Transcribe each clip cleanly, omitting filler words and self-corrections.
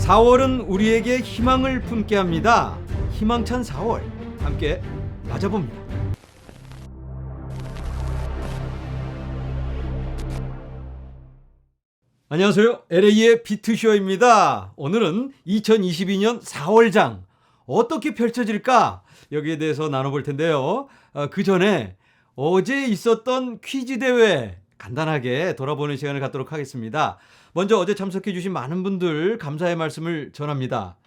4월은 우리에게 희망을 품게 합니다. 희망찬 4월 함께 맞아봅니다. 안녕하세요. LA의 비트쇼입니다. 오늘은 2022년 4월장 어떻게 펼쳐질까? 여기에 대해서 나눠볼 텐데요. 그 전에 어제 있었던 퀴즈 대회 간단하게 돌아보는 시간을 갖도록 하겠습니다. 먼저 어제 참석해 주신 많은 분들 감사의 말씀을 전합니다.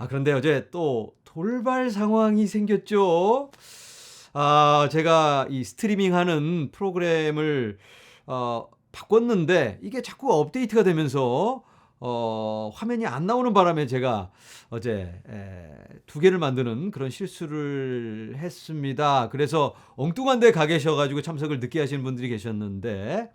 그런데 어제 또 돌발 상황이 생겼죠. 제가 이 스트리밍하는 프로그램을 바꿨는데 이게 자꾸 업데이트가 되면서 화면이 안 나오는 바람에 제가 어제 두 개를 만드는 그런 실수를 했습니다. 그래서 엉뚱한 데 가 계셔가지고 참석을 늦게 하시는 분들이 계셨는데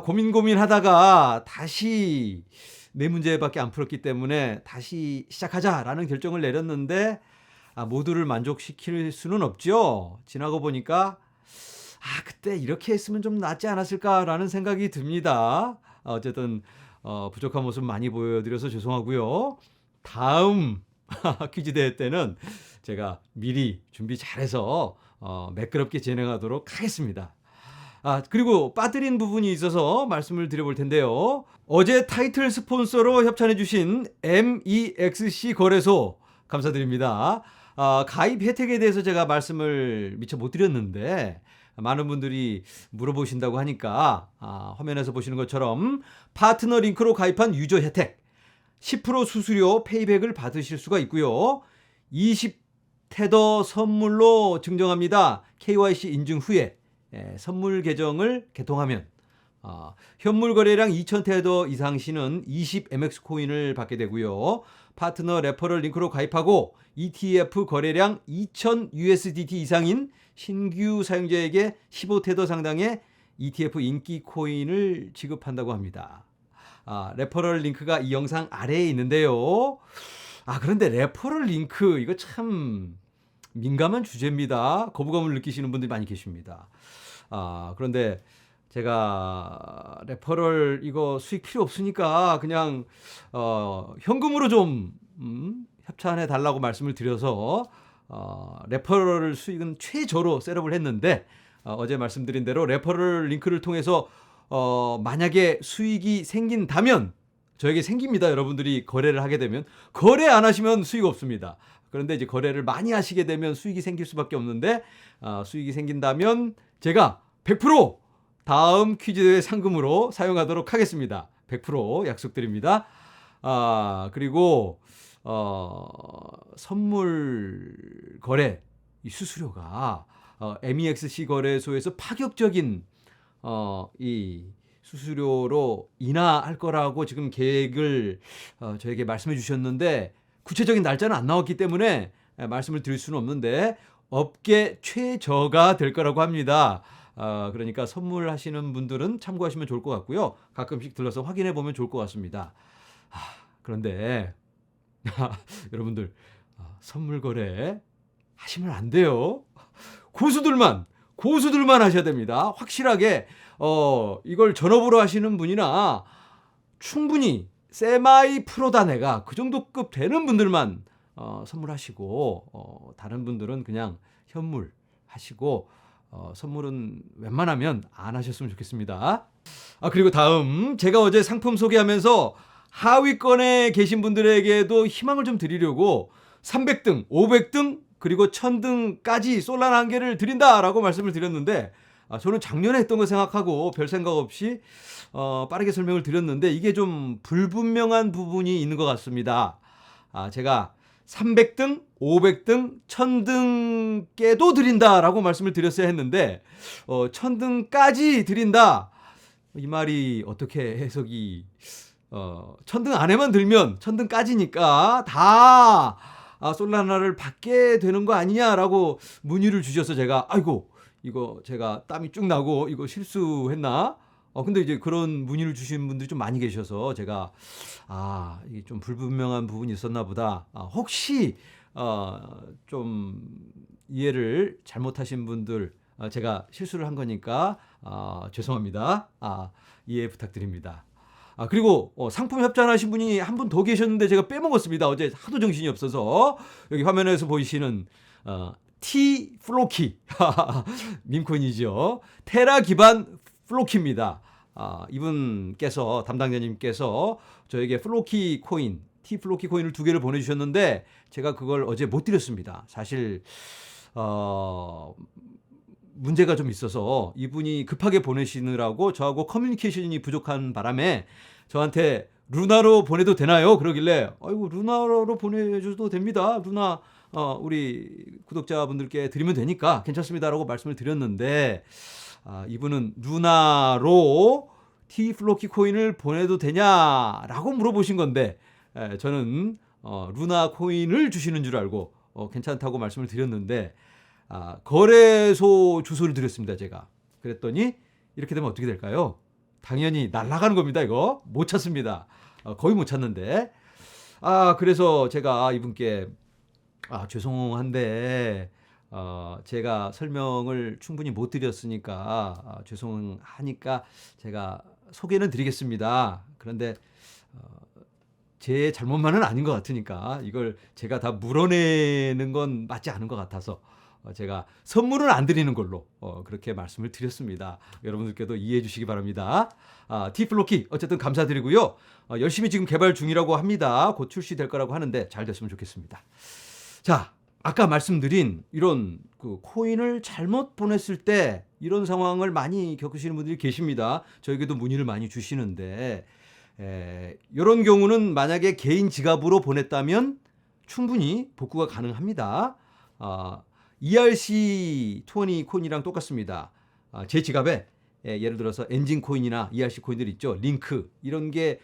고민하다가 다시 네 문제밖에 안 풀었기 때문에 다시 시작하자라는 결정을 내렸는데 모두를 만족시킬 수는 없죠. 지나고 보니까 그때 이렇게 했으면 좀 낫지 않았을까라는 생각이 듭니다. 어쨌든 부족한 모습 많이 보여드려서 죄송하고요. 다음 퀴즈 대회 때는 제가 미리 준비 잘해서 매끄럽게 진행하도록 하겠습니다. 그리고 빠뜨린 부분이 있어서 말씀을 드려볼 텐데요. 어제 타이틀 스폰서로 협찬해주신 MEXC 거래소 감사드립니다. 가입 혜택에 대해서 제가 말씀을 미처 못 드렸는데 많은 분들이 물어보신다고 하니까 화면에서 보시는 것처럼 파트너 링크로 가입한 유저 혜택 10% 수수료 페이백을 받으실 수가 있고요. 20테더 선물로 증정합니다. KYC 인증 후에 선물 계정을 개통하면 현물 거래량 2000테더 이상 시는 20MX 코인을 받게 되고요. 파트너 레퍼럴 링크로 가입하고 ETF 거래량 2000 USDT 이상인 신규 사용자에게 15테더 상당의 ETF 인기 코인을 지급한다고 합니다. 레퍼럴 링크가 이 영상 아래에 있는데요. 그런데 레퍼럴 링크 이거 참 민감한 주제입니다. 거부감을 느끼시는 분들이 많이 계십니다. 그런데 제가 레퍼럴 이거 수익 필요 없으니까 그냥 현금으로 좀 협찬해 달라고 말씀을 드려서 레퍼럴 수익은 최저로 셋업을 했는데 어제 말씀드린 대로 레퍼럴 링크를 통해서 만약에 수익이 생긴다면 저에게 생깁니다. 여러분들이 거래를 하게 되면 거래 안 하시면 수익 없습니다. 그런데 이제 거래를 많이 하시게 되면 수익이 생길 수밖에 없는데 수익이 생긴다면 제가 100% 다음 퀴즈 대회 상금으로 사용하도록 하겠습니다. 100% 약속드립니다. 그리고 선물 거래 이 수수료가 MEXC 거래소에서 파격적인 이 수수료로 인하할 거라고 지금 계획을 저에게 말씀해 주셨는데 구체적인 날짜는 안 나왔기 때문에 말씀을 드릴 수는 없는데 업계 최저가 될 거라고 합니다. 그러니까 선물하시는 분들은 참고하시면 좋을 것 같고요. 가끔씩 들러서 확인해 보면 좋을 것 같습니다. 그런데 여러분들 선물 거래 하시면 안 돼요. 고수들만 하셔야 됩니다. 확실하게 이걸 전업으로 하시는 분이나 충분히 세마이 프로다 내가 그 정도 급 되는 분들만 선물하시고 다른 분들은 그냥 현물 하시고 선물은 웬만하면 안 하셨으면 좋겠습니다. 그리고 다음 제가 어제 상품 소개하면서 하위권에 계신 분들에게도 희망을 좀 드리려고 300등, 500등 그리고 1000등까지 솔라나 한 개를 드린다라고 말씀을 드렸는데 저는 작년에 했던 거 생각하고 별 생각 없이 빠르게 설명을 드렸는데 이게 좀 불분명한 부분이 있는 것 같습니다. 제가 300등, 500등, 1000등께도 드린다라고 말씀을 드렸어야 했는데 1000등까지 드린다. 이 말이 어떻게 해석이 1000등 안에만 들면 1000등까지니까 다 솔라나를 받게 되는 거 아니냐라고 문의를 주셔서 제가 아이고 이거 제가 땀이 쭉 나고 이거 실수했나? 근데 이제 그런 문의를 주신 분들이 좀 많이 계셔서 제가 이게 좀 불분명한 부분이 있었나 보다. 혹시 좀 이해를 잘못하신 분들 제가 실수를 한 거니까 죄송합니다. 이해 부탁드립니다. 그리고 상품 협찬하신 분이 한 분 더 계셨는데 제가 빼먹었습니다. 어제 하도 정신이 없어서. 여기 화면에서 보이시는 T-플로키 밈코인이죠. 테라 기반 플로키입니다. 이분께서 담당자님께서 저에게 플로키 코인, T-플로키 코인을 2개를 보내주셨는데 제가 그걸 어제 못 드렸습니다. 사실 문제가 좀 있어서 이분이 급하게 보내시느라고 저하고 커뮤니케이션이 부족한 바람에 저한테 루나로 보내도 되나요? 그러길래 아이고 루나로 보내줘도 됩니다. 루나 우리 구독자분들께 드리면 되니까 괜찮습니다라고 말씀을 드렸는데 이분은 루나로 T-플로키 코인을 보내도 되냐라고 물어보신 건데 저는 루나 코인을 주시는 줄 알고 괜찮다고 말씀을 드렸는데 거래소 주소를 드렸습니다. 제가 그랬더니 이렇게 되면 어떻게 될까요? 당연히 날아가는 겁니다. 이거 못 찾습니다. 거의 못 찾는데 그래서 제가 이분께 죄송한데 제가 설명을 충분히 못 드렸으니까 죄송하니까 제가 소개는 드리겠습니다. 그런데 제 잘못만은 아닌 것 같으니까 이걸 제가 다 물어내는 건 맞지 않은 것 같아서 제가 선물은 안 드리는 걸로 그렇게 말씀을 드렸습니다. 여러분들께도 이해해 주시기 바랍니다. T-플로키 어쨌든 감사드리고요. 열심히 지금 개발 중이라고 합니다. 곧 출시될 거라고 하는데 잘 됐으면 좋겠습니다. 자, 아까 말씀드린 이런 그 코인을 잘못 보냈을 때 이런 상황을 많이 겪으시는 분들이 계십니다. 저에게도 문의를 많이 주시는데 이런 경우는 만약에 개인 지갑으로 보냈다면 충분히 복구가 가능합니다. ERC20 코인이랑 똑같습니다. 제 지갑에 예를 들어서 엔진 코인이나 ERC 코인들 있죠. 링크 이런 게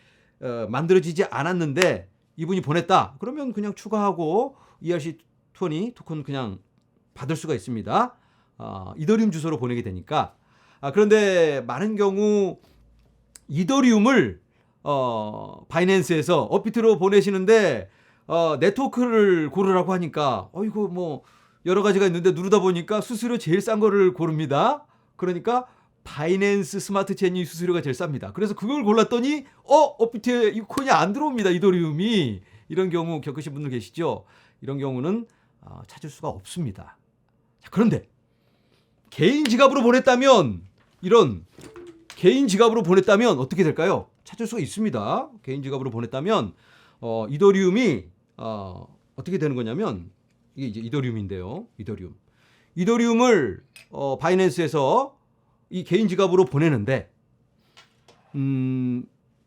만들어지지 않았는데 이분이 보냈다. 그러면 그냥 추가하고 ERC20 토큰 그냥 받을 수가 있습니다. 이더리움 주소로 보내게 되니까. 그런데 많은 경우 이더리움을 바이낸스에서 업비트로 보내시는데 네트워크를 고르라고 하니까 이거 뭐 여러 가지가 있는데 누르다 보니까 수수료 제일 싼 거를 고릅니다. 그러니까 바이낸스 스마트 체인이 수수료가 제일 쌉니다. 그래서 그걸 골랐더니 업비트에 이 코인이 안 들어옵니다. 이더리움이. 이런 경우 겪으신 분들 계시죠? 이런 경우는 찾을 수가 없습니다. 자, 그런데 개인 지갑으로 보냈다면 개인 지갑으로 보냈다면 어떻게 될까요? 찾을 수가 있습니다. 개인 지갑으로 보냈다면 이더리움이 어떻게 되는 거냐면 이게 이제 이더리움인데요. 이더리움을 바이낸스에서 이 개인 지갑으로 보내는데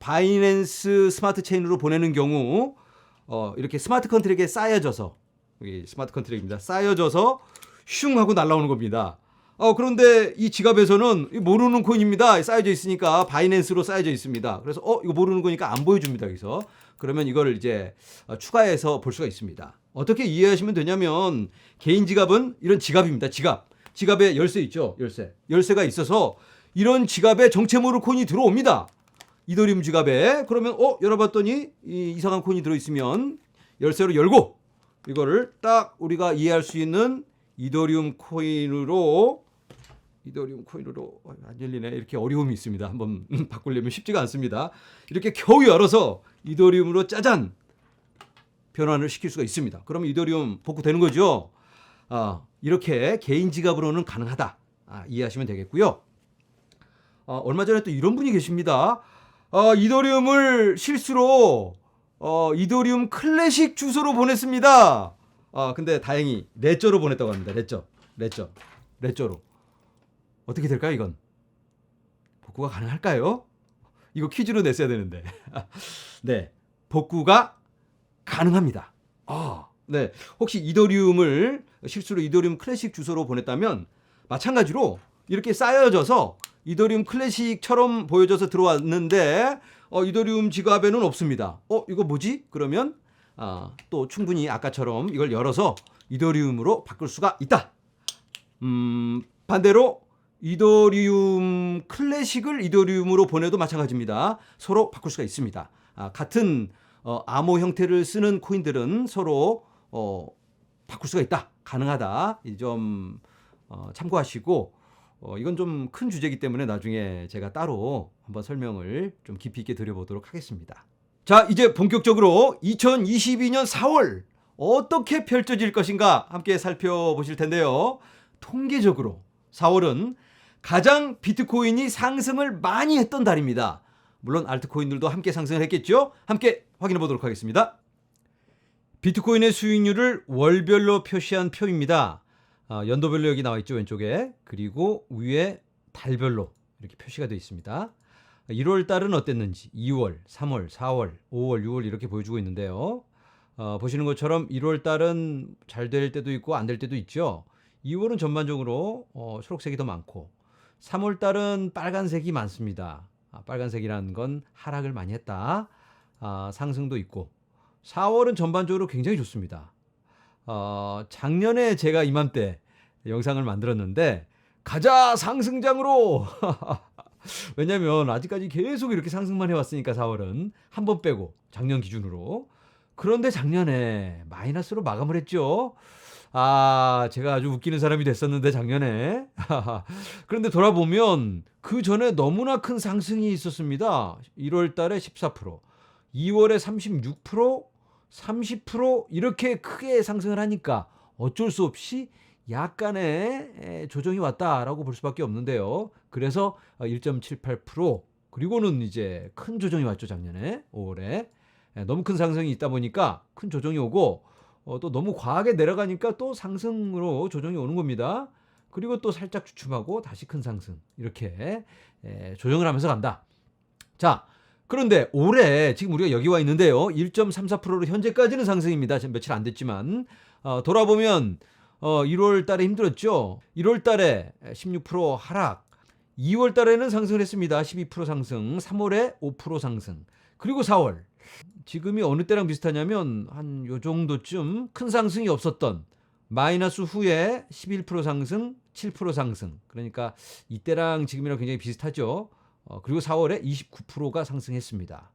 바이낸스 스마트 체인으로 보내는 경우 이렇게 스마트 컨트랙에 쌓여져서 여기 스마트 컨트랙입니다. 쌓여져서 슝 하고 날아오는 겁니다. 그런데 이 지갑에서는 모르는 코인입니다. 쌓여져 있으니까 바이낸스로 쌓여져 있습니다. 그래서 이거 모르는 거니까 안 보여줍니다. 여기서 그러면 이걸 이제 추가해서 볼 수가 있습니다. 어떻게 이해하시면 되냐면 개인 지갑은 이런 지갑입니다. 지갑에 열쇠 있죠. 열쇠가 있어서 이런 지갑에 정체 모를 코인이 들어옵니다. 이더리움 지갑에. 그러면 열어봤더니 이 이상한 코인이 들어있으면 열쇠로 열고 이거를 딱 우리가 이해할 수 있는 이더리움 코인으로 안 열리네. 이렇게 어려움이 있습니다. 한번 바꾸려면 쉽지가 않습니다. 이렇게 겨우 열어서 이더리움으로 짜잔 변환을 시킬 수가 있습니다. 그러면 이더리움 복구되는 거죠. 이렇게 개인 지갑으로는 가능하다. 이해하시면 되겠고요. 얼마 전에 또 이런 분이 계십니다. 이더리움을 실수로 이더리움 클래식 주소로 보냈습니다. 근데 다행히 레저로 보냈다고 합니다. 레저로. 어떻게 될까요, 이건? 복구가 가능할까요? 이거 퀴즈로 냈어야 되는데. 네. 복구가 가능합니다. 네. 혹시 이더리움을 실수로 이더리움 클래식 주소로 보냈다면 마찬가지로 이렇게 쌓여져서 이더리움 클래식처럼 보여져서 들어왔는데 이더리움 지갑에는 없습니다. 이거 뭐지? 그러면 또 충분히 아까처럼 이걸 열어서 이더리움으로 바꿀 수가 있다. 반대로 이더리움 클래식을 이더리움으로 보내도 마찬가지입니다. 서로 바꿀 수가 있습니다. 같은 암호 형태를 쓰는 코인들은 서로 바꿀 수가 있다. 가능하다. 이 점 참고하시고 이건 좀 큰 주제이기 때문에 나중에 제가 따로 한번 설명을 좀 깊이 있게 드려보도록 하겠습니다. 자, 이제 본격적으로 2022년 4월 어떻게 펼쳐질 것인가 함께 살펴보실 텐데요. 통계적으로 4월은 가장 비트코인이 상승을 많이 했던 달입니다. 물론 알트코인들도 함께 상승을 했겠죠. 함께 확인해 보도록 하겠습니다. 비트코인의 수익률을 월별로 표시한 표입니다. 연도별로 여기 나와 있죠, 왼쪽에. 그리고 위에 달별로 이렇게 표시가 되어 있습니다. 1월 달은 어땠는지 2월, 3월, 4월, 5월, 6월 이렇게 보여주고 있는데요. 보시는 것처럼 1월 달은 잘 될 때도 있고 안 될 때도 있죠. 2월은 전반적으로 초록색이 더 많고 3월 달은 빨간색이 많습니다. 빨간색이라는 건 하락을 많이 했다. 상승도 있고 4월은 전반적으로 굉장히 좋습니다. 작년에 제가 이맘때 영상을 만들었는데 가자 상승장으로 왜냐면 아직까지 계속 이렇게 상승만 해왔으니까 4월은 한 번 빼고 작년 기준으로. 그런데 작년에 마이너스로 마감을 했죠. 제가 아주 웃기는 사람이 됐었는데 작년에. 그런데 돌아보면 그 전에 너무나 큰 상승이 있었습니다. 1월 달에 14%, 2월에 36%, 30% 이렇게 크게 상승을 하니까 어쩔 수 없이 약간의 조정이 왔다라고 볼 수밖에 없는데요. 그래서 1.78% 그리고는 이제 큰 조정이 왔죠, 작년에 5월에. 너무 큰 상승이 있다 보니까 큰 조정이 오고 또 너무 과하게 내려가니까 또 상승으로 조정이 오는 겁니다. 그리고 또 살짝 주춤하고 다시 큰 상승 이렇게 조정을 하면서 간다. 자, 그런데 올해 지금 우리가 여기 와 있는데요. 1.34%로 현재까지는 상승입니다. 지금 며칠 안 됐지만 돌아보면 1월 달에 힘들었죠. 1월 달에 16% 하락, 2월 달에는 상승을 했습니다. 12% 상승, 3월에 5% 상승, 그리고 4월 지금이 어느 때랑 비슷하냐면 한 요 정도쯤 큰 상승이 없었던 마이너스 후에 11% 상승, 7% 상승. 그러니까 이때랑 지금이랑 굉장히 비슷하죠. 그리고 4월에 29%가 상승했습니다.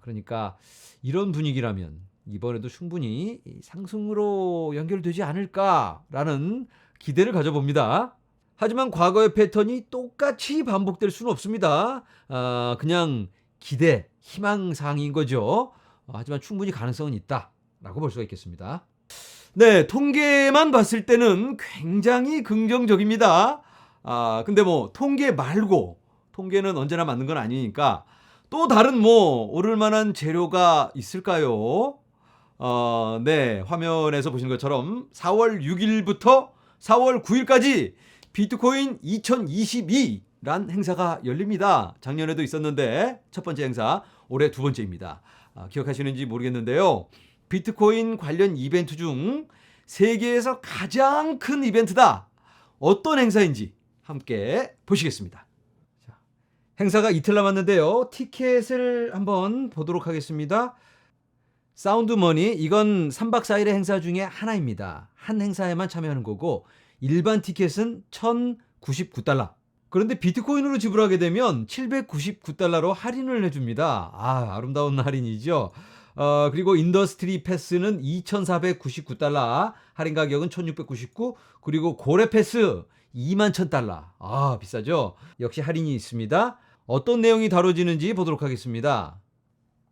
그러니까 이런 분위기라면 이번에도 충분히 상승으로 연결되지 않을까라는 기대를 가져봅니다. 하지만 과거의 패턴이 똑같이 반복될 수는 없습니다. 그냥 기대, 희망사항인 거죠. 하지만 충분히 가능성은 있다라고 볼 수가 있겠습니다. 네, 통계만 봤을 때는 굉장히 긍정적입니다. 근데 뭐 통계 말고 통계는 언제나 맞는 건 아니니까 또 다른 오를 만한 재료가 있을까요? 네, 화면에서 보시는 것처럼 4월 6일부터 4월 9일까지 비트코인 2022란 행사가 열립니다. 작년에도 있었는데 첫 번째 행사, 올해 두 번째입니다. 기억하시는지 모르겠는데요. 비트코인 관련 이벤트 중 세계에서 가장 큰 이벤트다. 어떤 행사인지 함께 보시겠습니다. 자, 행사가 이틀 남았는데요. 티켓을 한번 보도록 하겠습니다. 사운드머니, 이건 3박 4일의 행사 중에 하나입니다. 한 행사에만 참여하는 거고 일반 티켓은 $1,099. 그런데 비트코인으로 지불하게 되면 $799로 할인을 해줍니다. 아름다운 할인이죠. 그리고 인더스트리 패스는 $2,499, 할인 가격은 $1,699, 그리고 고래 패스 $21,000. 비싸죠? 역시 할인이 있습니다. 어떤 내용이 다뤄지는지 보도록 하겠습니다.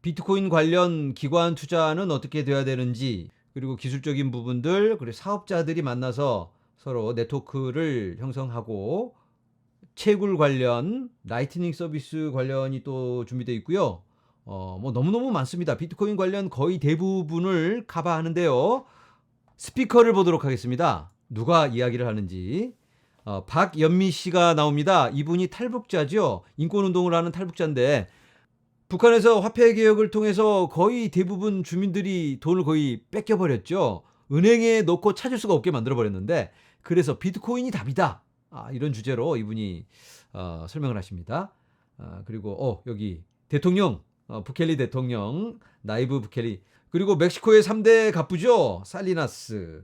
비트코인 관련 기관 투자는 어떻게 돼야 되는지, 그리고 기술적인 부분들, 그리고 사업자들이 만나서 서로 네트워크를 형성하고, 채굴 관련, 라이트닝 서비스 관련이 또 준비되어 있고요. 너무너무 많습니다. 비트코인 관련 거의 대부분을 커버하는데요. 스피커를 보도록 하겠습니다. 누가 이야기를 하는지. 박연미 씨가 나옵니다. 이분이 탈북자죠. 인권운동을 하는 탈북자인데 북한에서 화폐 개혁을 통해서 거의 대부분 주민들이 돈을 거의 뺏겨버렸죠. 은행에 넣고 찾을 수가 없게 만들어버렸는데 그래서 비트코인이 답이다. 이런 주제로 이분이 설명을 하십니다. 그리고 여기 대통령, 부켈리 대통령, 나이브 부켈리, 그리고 멕시코의 3대 갑부죠. 살리나스,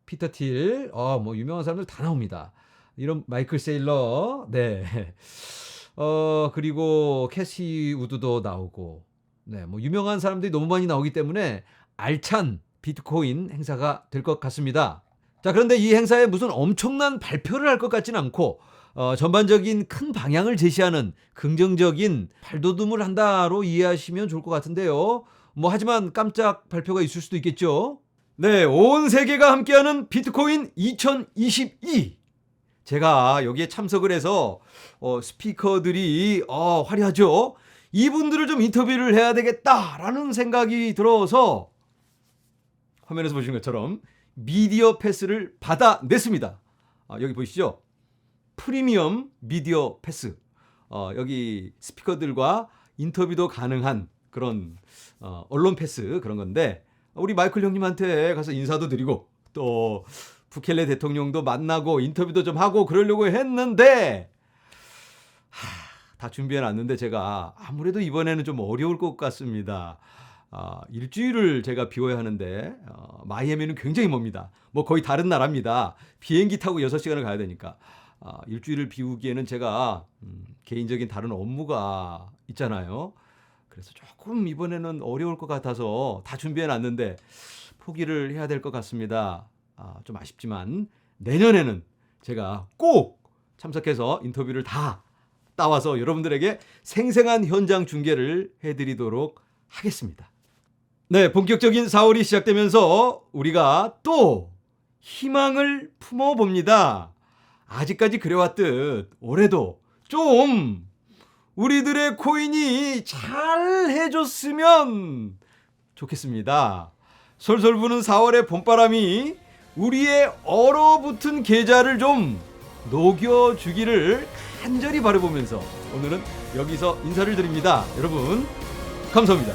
피터 틸, 유명한 사람들 다 나옵니다. 이런 마이클 세일러, 네. 그리고 캐시 우드도 나오고, 네, 유명한 사람들이 너무 많이 나오기 때문에 알찬 비트코인 행사가 될 것 같습니다. 자, 그런데 이 행사에 무슨 엄청난 발표를 할 것 같지는 않고 전반적인 큰 방향을 제시하는 긍정적인 발돋움을 한다로 이해하시면 좋을 것 같은데요. 하지만 깜짝 발표가 있을 수도 있겠죠. 네, 온 세계가 함께하는 비트코인 2022. 제가 여기에 참석을 해서 스피커들이 화려하죠. 이분들을 좀 인터뷰를 해야 되겠다라는 생각이 들어서 화면에서 보시는 것처럼 미디어 패스를 받아냈습니다. 여기 보이시죠? 프리미엄 미디어 패스. 여기 스피커들과 인터뷰도 가능한 그런 언론 패스 그런 건데 우리 마이클 형님한테 가서 인사도 드리고 또 부켈레 대통령도 만나고 인터뷰도 좀 하고 그러려고 했는데 다 준비해놨는데 제가 아무래도 이번에는 좀 어려울 것 같습니다. 일주일을 제가 비워야 하는데 마이애미는 굉장히 멉니다. 거의 다른 나라입니다. 비행기 타고 6시간을 가야 되니까 일주일을 비우기에는 제가 개인적인 다른 업무가 있잖아요. 그래서 조금 이번에는 어려울 것 같아서 다 준비해놨는데 포기를 해야 될 것 같습니다. 좀 아쉽지만 내년에는 제가 꼭 참석해서 인터뷰를 다 따와서 여러분들에게 생생한 현장 중계를 해드리도록 하겠습니다. 네, 본격적인 4월이 시작되면서 우리가 또 희망을 품어봅니다. 아직까지 그래왔듯 올해도 좀 우리들의 코인이 잘 해줬으면 좋겠습니다. 솔솔 부는 4월의 봄바람이 우리의 얼어붙은 계좌를 좀 녹여주기를 간절히 바라보면서 오늘은 여기서 인사를 드립니다. 여러분 감사합니다.